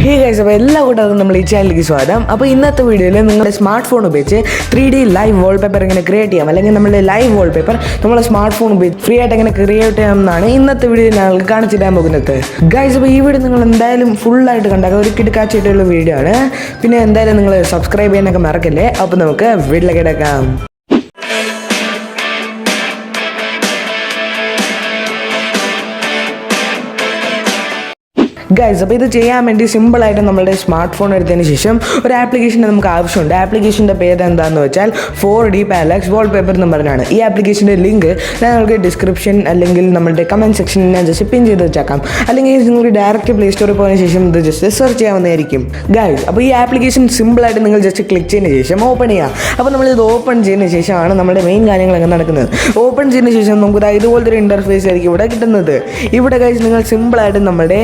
Hey guys, എല്ലാ കൂട്ടർക്കും നമ്മൾ ഈ ചാനലിലേക്ക് സ്വാഗതം. അപ്പോൾ ഇന്നത്തെ വീഡിയോയിൽ നിങ്ങളുടെ സ്മാർട്ട് ഫോൺ ഉപയോഗിച്ച് 3D ലൈവ് വാൾപേപ്പർ എങ്ങനെ ക്രിയേറ്റ് ചെയ്യാം, അല്ലെങ്കിൽ നമ്മുടെ ലൈവ് വാൾപേപ്പർ നമ്മുടെ സ്മാർട്ട് ഫോൺ ഉപയോഗിച്ച് ഫ്രീ ആയിട്ട് എങ്ങനെ ക്രിയേറ്റ് ചെയ്യാം എന്നാണ് ഇന്നത്തെ വീഡിയോയിൽ ഞങ്ങൾക്ക് കാണിച്ചു തരാൻ പോകുന്നത്. ഗൈസ്, അപ്പോൾ ഈ വീഡിയോ നിങ്ങൾ എന്തായാലും ഫുള്ളായിട്ട് കണ്ടാൽ ഒരു കിടക്കാച്ചിട്ടുള്ള വീഡിയോ ആണ്. പിന്നെ എന്തായാലും നിങ്ങൾ സബ്സ്ക്രൈബ് ചെയ്യാനൊക്കെ മറക്കല്ലേ. അപ്പോൾ നമുക്ക് വീട്ടിലേക്ക് കിടക്കാം. ഗൈസ്, അപ്പോൾ ഇത് ചെയ്യാൻ വേണ്ടി സിമ്പിളായിട്ട് നമ്മുടെ സ്മാർട്ട് ഫോൺ എടുത്തതിന് ശേഷം ഒരു ആപ്ലിക്കേഷൻ്റെ നമുക്ക് ആവശ്യമുണ്ട്. ആപ്ലിക്കേഷൻ്റെ പേര് എന്താണെന്ന് വെച്ചാൽ 4D പാലക്സ് വാൾപേപ്പർ എന്ന് പറഞ്ഞാണ്. ഈ ആപ്ലിക്കേഷൻ്റെ ലിങ്ക് നിങ്ങൾക്ക് ഡിസ്ക്രിപ്ഷൻ അല്ലെങ്കിൽ നമ്മുടെ കമൻറ്റ് സെക്ഷനിൽ ഞാൻ ജസ്റ്റ് പിൻ ചെയ്ത് വെച്ചേക്കാം. അല്ലെങ്കിൽ നിങ്ങൾക്ക് ഡയറക്റ്റ് പ്ലേ സ്റ്റോറിൽ പോയതിനു ശേഷം ഇത് ജസ്റ്റ് സെർച്ച് ചെയ്യാവുന്നതായിരിക്കും. ഗൈസ്, അപ്പോൾ ഈ ആപ്ലിക്കേഷൻ സിമ്പിളായിട്ട് നിങ്ങൾ ജസ്റ്റ് ക്ലിക്ക് ചെയ്തതിന് ശേഷം ഓപ്പൺ ചെയ്യുക. അപ്പോൾ നമ്മളിത് ഓപ്പൺ ചെയ്യുന്ന ശേഷമാണ് നമ്മുടെ മെയിൻ കാര്യങ്ങളൊക്കെ നടക്കുന്നത്. ഓപ്പൺ ചെയ്യുന്ന ശേഷം നമുക്ക് ഇതുപോലത്തെ ഒരു ഇൻ്റർഫേസ് ആയിരിക്കും ഇവിടെ കിട്ടുന്നത്. ഇവിടെ ഗൈസ് നിങ്ങൾ സിമ്പിളായിട്ട് നമ്മുടെ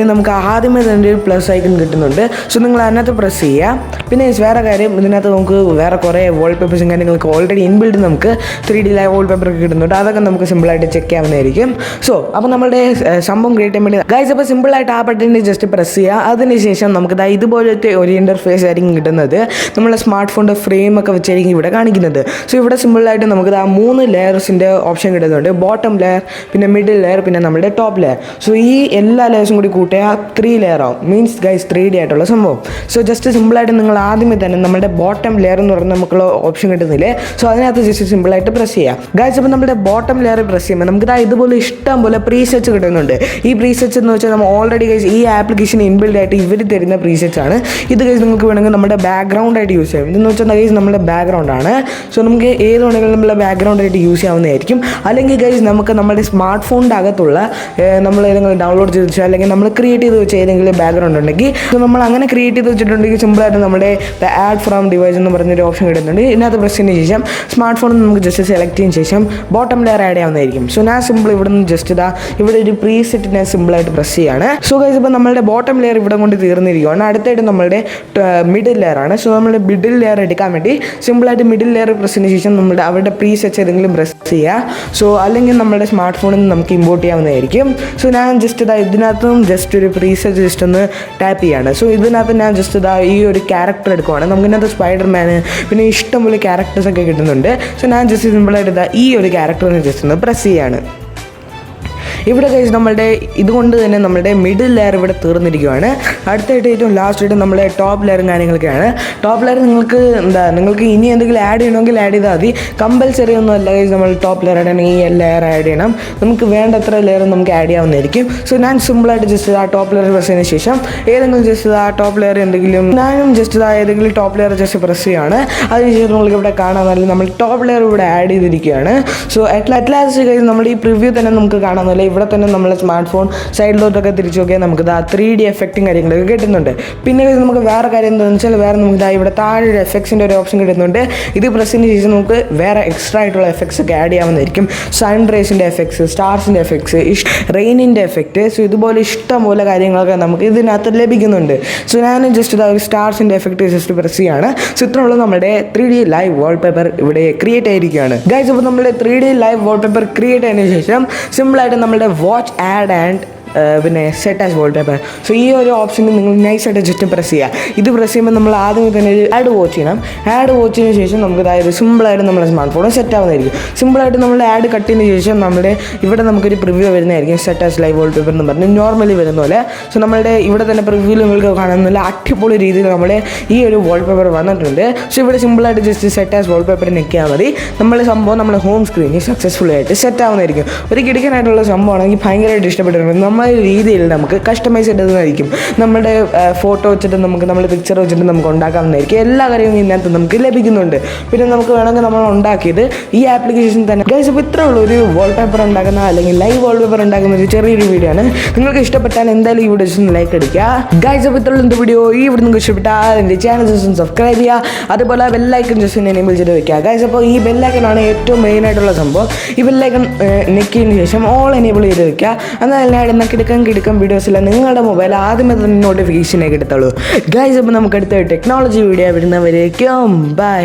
നമുക്ക് ആദ്യമേ തന്നെ ഒരു പ്ലസ് ഐക്കൺ കിട്ടുന്നുണ്ട്. സോ നിങ്ങൾ അതിനകത്ത് പ്രസ് ചെയ്യുക. പിന്നെ വേറെ കാര്യം, ഇതിനകത്ത് നമുക്ക് വേറെ കുറേ വാൾപേപ്പേഴ്സും കാര്യങ്ങൾക്ക് ഓൾറെഡി ഇൻബിൽഡ് നമുക്ക് 3D ലൈവ് വാൾപേപ്പർ കിട്ടുന്നുണ്ട്. അതൊക്കെ നമുക്ക് സിമ്പിളായിട്ട് ചെക്ക് ചെയ്യാവുന്നതായിരിക്കും. സോ അപ്പോൾ നമ്മുടെ സംഭവം ക്രിയേറ്റ് ചെയ്യാൻ വേണ്ടി ഗൈസ്, അപ്പോൾ സിമ്പിളായിട്ട് ആ ബട്ടണിൽ ജസ്റ്റ് പ്രസ് ചെയ്യുക. അതിനുശേഷം നമുക്ക് ഇതുപോലത്തെ ഒരു ഇൻ്റർഫേസ് ആയിരിക്കും കിട്ടുന്നത്. നമ്മളെ സ്മാർട്ട് ഫോണിൻ്റെ ഫ്രെയിം ഒക്കെ വെച്ചായിരിക്കും ഇവിടെ കാണിക്കുന്നത്. സോ ഇവിടെ സിമ്പിളായിട്ട് നമുക്ക് 3 ലെയർസിൻ്റെ ഓപ്ഷൻ കിട്ടുന്നുണ്ട്. ബോട്ടം ലെയർ, പിന്നെ മിഡിൽ ലെയർ, പിന്നെ നമ്മുടെ ടോപ്പ് ലെയർ. സോ ഈ എല്ലാ ലെയർസും കൂടി കൂട്ടിയാൽ 3 ലെയർ ആവും. മീൻസ് ഗൈസ് 3D ആയിട്ടുള്ള സംഭവം. സോ ജസ്റ്റ് സിമ്പിളായിട്ട് നിങ്ങൾ ആദ്യമേ തന്നെ നമ്മുടെ ബോട്ടം ലെയർ എന്ന് പറഞ്ഞാൽ നമുക്കുള്ള ഓപ്ഷൻ കിട്ടുന്നില്ലേ. സോ അതിനകത്ത് ജസ്റ്റ് സിമ്പിളായിട്ട് പ്രസ് ചെയ്യാം. ഗൈസ്, അപ്പോൾ നമ്മുടെ ബോട്ടം ലെയർ പ്രസ് ചെയ്യുമ്പോൾ നമുക്ക് ഇതുപോലെ ഇഷ്ടം പോലെ പ്രീസെറ്റ്സ് കിട്ടുന്നുണ്ട്. ഈ പ്രീസെറ്റ്സ് എന്ന് വെച്ചാൽ നമ്മൾ ഓൾറെഡി ഗൈസ് ഈ ആപ്ലിക്കേഷൻ ഇൻബിൽഡ് ആയിട്ട് ഇവർ തരുന്ന പ്രീസെറ്റ്സ് ആണ്. ഇത് ഗൈസ് നിങ്ങൾക്ക് വേണമെങ്കിൽ നമ്മുടെ ബാക്ക്ഗ്രൗണ്ട് ആയിട്ട് യൂസ് ചെയ്യാം. ഇതെന്ന് വെച്ചാൽ ഗൈസ് നമ്മുടെ ബാക്ക്ഗ്രൗണ്ട് ആണ്. സോ നമുക്ക് ഏത് വേണമെങ്കിലും നമ്മുടെ ബാക്ക്ഗ്രൗണ്ട് ആയിട്ട് യൂസ് ചെയ്യാവുന്നതായിരിക്കും. അല്ലെങ്കിൽ ഗൈസ് നമുക്ക് നമ്മുടെ സ്മാർട്ട് ഫോണിൻ്റെ അകത്തുള്ള നമ്മൾ ഏതെങ്കിലും ഡൗൺലോഡ് ചെയ്ത് വെച്ചാൽ അല്ലെങ്കിൽ നമ്മൾ ക്രിയേറ്റ് ചെയ്ത് വെച്ച ഏതെങ്കിലും ബാക്ക്ഗ്രൗണ്ട് ഉണ്ടെങ്കിൽ സോ നമ്മൾ അങ്ങനെ ക്രിയേറ്റ് ചെയ്ത് വെച്ചിട്ടുണ്ടെങ്കിൽ സിമ്പിളായിട്ട് നമ്മുടെ ആഡ് ഫ്രം ഡിവൈസ് എന്ന് പറഞ്ഞൊരു ഓപ്ഷൻ കിട്ടുന്നുണ്ട്. ഇതിനകത്ത് പ്രസ് ചെയ്തതിന് ശേഷം സ്മാർട്ട് ഫോണിൽ നമുക്ക് ജസ്റ്റ് സെലക്ട് ചെയ്യുന്ന ശേഷം ബോട്ടം ലെയർ ആഡ് ചെയ്യാവുന്നതായിരിക്കും. സോ ഞാൻ സിമ്പിൾ ഇവിടെ നിന്ന് ജസ്റ്റ് ഇവിടെ ഒരു പ്രീസെറ്റ് ഞാൻ സിമ്പിളായിട്ട് പ്രസ് ചെയ്യാണ്. സോ ഗൈസ്, ഇപ്പോൾ നമ്മുടെ ബോട്ടം ലെയർ ഇവിടെ കൊണ്ട് തീർന്നിരിക്കുകയാണ്. അടുത്തായിട്ട് നമ്മുടെ മിഡിൽ ലെയർ ആണ്. സോ നമ്മുടെ മിഡിൽ ലെയർ എടുക്കാൻ വേണ്ടി സിമ്പിളായിട്ട് മിഡിൽ ലെയർ പ്രസ് ചെയ്തതിന് ശേഷം നമ്മുടെ അവരുടെ പ്രീസെറ്റ്സ് ഏതെങ്കിലും പ്രസ് ചെയ്യുക. സോ അല്ലെങ്കിൽ നമ്മുടെ സ്മാർട്ട് ഫോണിൽ നിന്ന് നമുക്ക് ഇമ്പോർട്ട് ചെയ്യാവുന്നതായിരിക്കും. സോ ഞാൻ ജസ്റ്റ് ഇതിനകത്തും ജസ്റ്റ് ഒരു പ്രീസെറ്റ് ജസ്റ്റ് ഒന്ന് ടാപ്പ് ചെയ്യാണ്. സോ ഇതിനകത്ത് ഞാൻ ജസ്റ്റ് ഈ ഒരു ക്യാരക്ടർ എടുക്കുവാണ്. നമുക്കിതിനകത്ത് സ്പൈഡർമാന് പിന്നെ ഇഷ്ടംപോലെ ക്യാരക്ടേഴ്സൊക്കെ കിട്ടുന്നുണ്ട്. സോ ഞാൻ ജസ്റ്റ് സിമ്പിളായിട്ട് ഈ ഒരു ക്യാരക്ടറിന് ജസ്റ്റ് ഒന്ന് പ്രസ് ചെയ്യാണ്. ഇവിടെ ഗൈസ് നമ്മളുടെ ഇതുകൊണ്ട് തന്നെ നമ്മുടെ മിഡിൽ ലെയർ ഇവിടെ തീർന്നിരിക്കുകയാണ്. അടുത്തായിട്ട് ഏറ്റവും ലാസ്റ്റായിട്ട് നമ്മുടെ ടോപ്പ് ലെയറും കാര്യങ്ങളൊക്കെയാണ്. ടോപ്പ് ലെയർ നിങ്ങൾക്ക് ഇനി എന്തെങ്കിലും ആഡ് ചെയ്യണമെങ്കിൽ ആഡ് ചെയ്താൽ മതി. കമ്പൽസറി ഒന്നും അല്ല ഗൈസ് നമ്മൾ ടോപ്പ് ലെയർ ആണെങ്കിൽ ഈ ലെയർ ആഡ് ചെയ്യണം. നമുക്ക് വേണ്ടത്ര ലെയർ നമുക്ക് ആഡ് ചെയ്യാവുന്നതായിരിക്കും. സോ ഞാൻ സിമ്പിളായിട്ട് ജസ്റ്റ് ആ ടോപ്പ് ലെയർ പ്രസ് ചെയ്തതിന് ശേഷം ഏതെങ്കിലും ജസ്റ്റ് ആ ടോപ്പ് ലെയർ എന്തെങ്കിലും ഞാനും ജസ്റ്റ് ഏതെങ്കിലും ടോപ്പ് ലെയർ ജസ്റ്റ് പ്രസ് ചെയ്യുകയാണ്. അതിനുശേഷം നിങ്ങൾക്ക് ഇവിടെ കാണാൻ നല്ല നമ്മൾ ടോപ്പ് ലെയർ ഇവിടെ ആഡ് ചെയ്തിരിക്കുകയാണ്. സോ അറ്റ്ലാസ്റ്റ് ഗൈസ് നമ്മുടെ ഈ പ്രിവ്യൂ തന്നെ നമുക്ക് കാണാൻ നല്ല ഇവിടെ തന്നെ നമ്മളെ സ്മാർട്ട് ഫോൺ സൈഡിലോട്ടൊക്കെ തിരിച്ചു നോക്കിയാൽ നമുക്ക് 3D എഫക്റ്റും കാര്യങ്ങളൊക്കെ കിട്ടുന്നുണ്ട്. പിന്നെ നമുക്ക് വേറെ കാര്യം എന്താണെന്ന് വെച്ചാൽ നമുക്ക് ഇവിടെ താഴെ ഒരു എഫക്ട്സിൻ്റെ ഒരു ഓപ്ഷൻ കിട്ടുന്നുണ്ട്. ഇത് പ്രസ്സിന് ശേഷം നമുക്ക് വേറെ എക്സ്ട്രാ ആയിട്ടുള്ള എഫക്ട്സ് ഒക്കെ ആഡ് ചെയ്യാവുന്നതായിരിക്കും. സൺറൈസിൻ്റെ എഫക്ട്സ്, സ്റ്റാർസിൻ്റെ എഫക്ട്സ്, റെയിനിൻ്റെ എഫക്റ്റ്. സോ ഇതുപോലെ ഇഷ്ടംപോലെ കാര്യങ്ങളൊക്കെ നമുക്ക് ഇതിനകത്ത് ലഭിക്കുന്നുണ്ട്. സോ ഞാൻ ജസ്റ്റ് ഒരു സ്റ്റാർസിൻ്റെ എഫക്റ്റ് ജസ്റ്റ് പ്രസ് ചെയ്യാണ്. സോ ഇത്രയുള്ള നമ്മുടെ 3D ലൈവ് വാൾപേപ്പർ ഇവിടെ ക്രിയേറ്റ് ആയിരിക്കുകയാണ്. ഗൈസ്, അപ്പോൾ നമ്മുടെ 3D ലൈവ് വാൾപേപ്പർ ക്രിയേറ്റ് ആയതിനു ശേഷം സിമ്പിളായിട്ട് നമ്മുടെ വാച്ച് ആഡ് ആൻഡ് പിന്നെ സെറ്റ് ആസ് വാൾപേപ്പർ. സോ ഈ ഒരു ഓപ്ഷനിൽ നിങ്ങൾ നൈസായിട്ട് ജസ്റ്റ് പ്രസ് ചെയ്യുക. ഇത് പ്രസ് ചെയ്യുമ്പോൾ നമ്മൾ ആദ്യമേ തന്നെ ഒരു ആഡ് വാച്ച് ചെയ്യണം. ആഡ് വാച്ച് ചെയ്തതിന് ശേഷം നമുക്ക് സിമ്പിളായിട്ട് നമ്മുടെ സ്മാർട്ട് ഫോൺ സെറ്റ് ആവുന്നതായിരിക്കും. സിമ്പിളായിട്ട് നമ്മൾ ആഡ് കട്ട് ചെയ്തതിന് ശേഷം നമ്മുടെ ഇവിടെ നമുക്കൊരു പ്രിവ്യൂ വരുന്നതായിരിക്കും. സെറ്റ് ആസ് ലൈവ് വാൾപേപ്പർ എന്ന് പറഞ്ഞ് നോർമലി വരുന്ന പോലെ. സോ നമ്മുടെ ഇവിടെ തന്നെ പ്രിവ്യൂവിൽ നിങ്ങൾക്ക് കാണുന്നില്ല അടിപൊളി രീതിയിൽ നമ്മുടെ ഈ ഒരു വാൾപേപ്പർ വന്നിട്ടുണ്ട്. സോ ഇവിടെ സിമ്പിളായിട്ട് ജസ്റ്റ് സെറ്റ് ആസ് വാൾപേപ്പർ നിൽക്കിയാൽ മതി. നമ്മുടെ സംഭവം നമ്മുടെ ഹോം സ്ക്രീനിൽ സക്സസ്ഫുള്ളി ആയിട്ട് സെറ്റ് ആവുന്നതായിരിക്കും. ഒരു കിടക്കാനായിട്ടുള്ള സംഭവമാണെങ്കിൽ ഭയങ്കരമായിട്ട് ഇഷ്ടപ്പെട്ടിട്ടുണ്ട്. നമ്മൾ രീതിയിൽ നമുക്ക് കസ്റ്റമൈസ് ചെയ്തതായിരിക്കും. നമ്മുടെ ഫോട്ടോ വെച്ചിട്ട് നമ്മുടെ പിക്ചർ വെച്ചിട്ട് നമുക്ക് ഉണ്ടാക്കാവുന്നതായിരിക്കും. എല്ലാ കാര്യവും ഇതിനകത്ത് നമുക്ക് ലഭിക്കുന്നുണ്ട്. പിന്നെ നമുക്ക് വേണമെങ്കിൽ നമ്മൾ ഉണ്ടാക്കിയത് ഈ ആപ്ലിക്കേഷൻ തന്നെ. ഗൈസ്, ഇപ്പോൾ ഇത്ര ഉള്ള ഒരു വാൾപേപ്പർ ഉണ്ടാക്കുന്ന അല്ലെങ്കിൽ ലൈവ് വാൾപേപ്പർ ഉണ്ടാക്കുന്ന ഒരു ചെറിയൊരു വീഡിയോ ആണ്. നിങ്ങൾക്ക് ഇഷ്ടപ്പെട്ടാൽ എന്തായാലും ഈ വീഡിയോ ജസ്റ്റ് ലൈക്ക് അടിക്കുക. ഗൈസ്, അപ്പോൾ ഇത്ര ഉള്ള വീഡിയോ ഈ വീഡിയോ നിങ്ങൾക്ക് ഇഷ്ടപ്പെട്ടാൽ എൻ്റെ ചാനൽ ജസ്റ്റ് സബ്സ്ക്രൈബ് ചെയ്യുക. അതുപോലെ ബെല്ലൈക്കൺ ജസ്റ്റ് എനേബിൾ ചെയ്ത് വെക്കുക. ഗൈസ്, അപ്പോൾ ഈ ബെല്ലൈക്കനാണ് ഏറ്റവും മെയിനായിട്ടുള്ള സംഭവം. ഈ ബെല്ലൈക്കൺ നെക്കിയതിന് ശേഷം ഓൾ എനേബിൾ ചെയ്ത് വെക്കുക. എന്നാൽ ഞാൻ കിടക്കാൻ വീഡിയോസില്ല നിങ്ങളുടെ മൊബൈൽ ആദ്യമേ തന്നെ നോട്ടിഫിക്കേഷനൊക്കെ എടുത്തോളൂ. ഗൈസ്, അപ്പോൾ നമുക്ക് അടുത്ത ടെക്നോളജി വീഡിയോ വരുന്നവരേക്കും ബൈ.